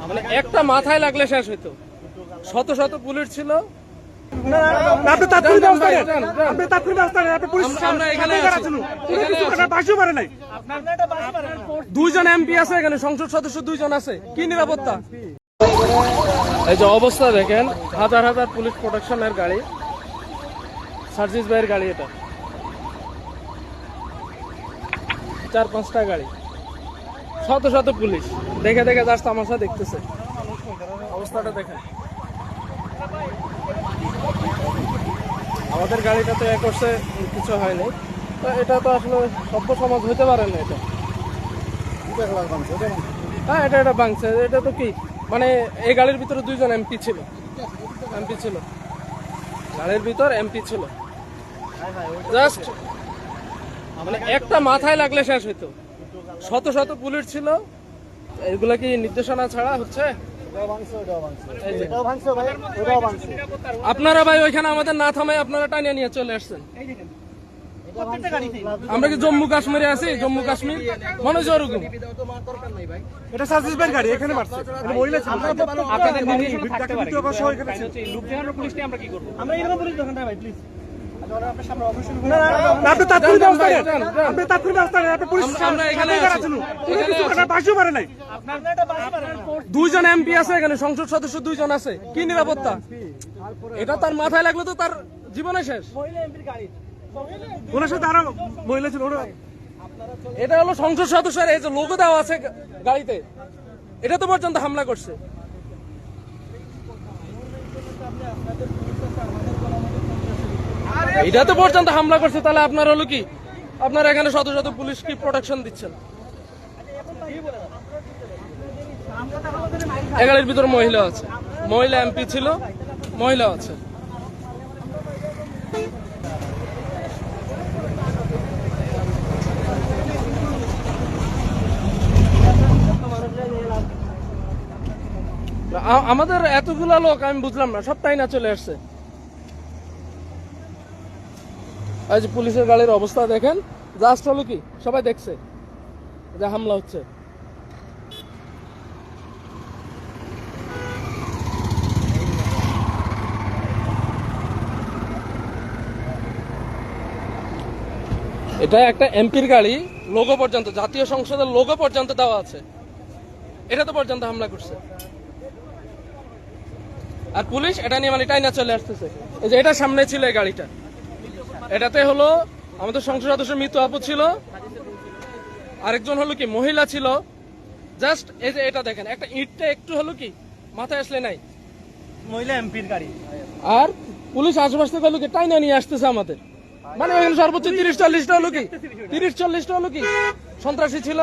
মানে একটা মাথায় লাগলে শেষ হইতো। শত শত পুলিশ ছিল। দুইজন এমপি আছে এখানে, সংসদ সদস্য দুইজন আছে, কি নিরাপত্তা? এই যে অবস্থা দেখেন, হাজার হাজার পুলিশ প্রোটেকশনের গাড়ি, সার্জিস ভাইয়ের গাড়ি, এটা 4-5টা গাড়ি, শত শত পুলিশ দেখে দেখে জাস্ট তামাশা দেখতেছে। অবস্থাটা দেখেন। আমাদের গাড়িটা তো করছে, কিছু হয়নি। তো এটা তো আসলে সভ্য সমাজ হইতে পারে না। এটা হ্যাঁ, এটা ভাঙছে। এটা তো কি মানে এই গাড়ির ভিতরে দুইজন এমপি ছিল, গাড়ির ভিতর এমপি ছিল। জাস্ট মানে একটা মাথায় লাগলে শেষ হইতো। শত শত পুলিশ ছিল। এগুলা কি নির্দেশনা ছাড়া হচ্ছে? আপনারা ভাই ওইখানে আমাদের না থামাই আপনারা টানিয়ে নিয়ে চলে আসছেন। আমরা কি জম্মু কাশ্মীরে আছি? জম্মু কাশ্মীর মনে হচ্ছে ওরকম। এটা সার্জিস ভাইয়ের গাড়ি, এখানে মারছে। আপনাদের পুলিশকে আমরা কি করবো? আমরা এরকম পুলিশ দোকান ভাই প্লিজ। দুইজন এমপি আছে এখানে, সংসদ সদস্য দুইজন আছে, কি নিরাপত্তা? এটা তার মাথায় লাগলো তো তার জীবনে শেষ। ওনার সাথে আরো মহিলা ছিল। এটা হলো সংসদ সদস্যের এই যে লোগো দেওয়া আছে গাড়িতে, এটা তো পর্যন্ত হামলা করছে। এটা তো পর্যন্ত হামলা করছে, তাহলে আপনার হলো কি? আপনারা এখানে শত শত পুলিশ কি প্রোটেকশন দিচ্ছেন? এই গাড়ির ভিতরে মহিলা আছে, মহিলা এমপি ছিল, মহিলা আছে। আমাদের এতগুলা লোক আমি বুঝলাম না, সবটাই না চলে আসছে। এই যে পুলিশের গাড়ির অবস্থা দেখেন, জাস্ট হলো কি সবাই দেখছে যে হামলা হচ্ছে। এটা একটা এমপির গাড়ি, লোগো পর্যন্ত, জাতীয় সংসদের লোগো পর্যন্ত দেওয়া আছে, এটা তো পর্যন্ত হামলা করছে। আর পুলিশ এটা নিয়ে মানে এটাই না চলে আসতেছে। এই যে এটা সামনে ছিল এই গাড়িটা, এটাতে হলো আমাদের সংসদ সদস্য মৃত্যু আপু ছিল, আরেকজন হলো কি মহিলা ছিল। জাস্ট এই যে এটা দেখেন, একটা ইটটা একটু হলো কি মাথায় আসলে নাই, মহিলা এমপির গাড়ি। আর পুলিশ আশেপাশ থেকে হলো কি টাইনা নিয়ে আসতেছে আমাদের। মানে ওখানে সর্বোচ্চ 30-40টা হলো কি, 30-40টা হলো কি সন্ত্রাসী ছিল।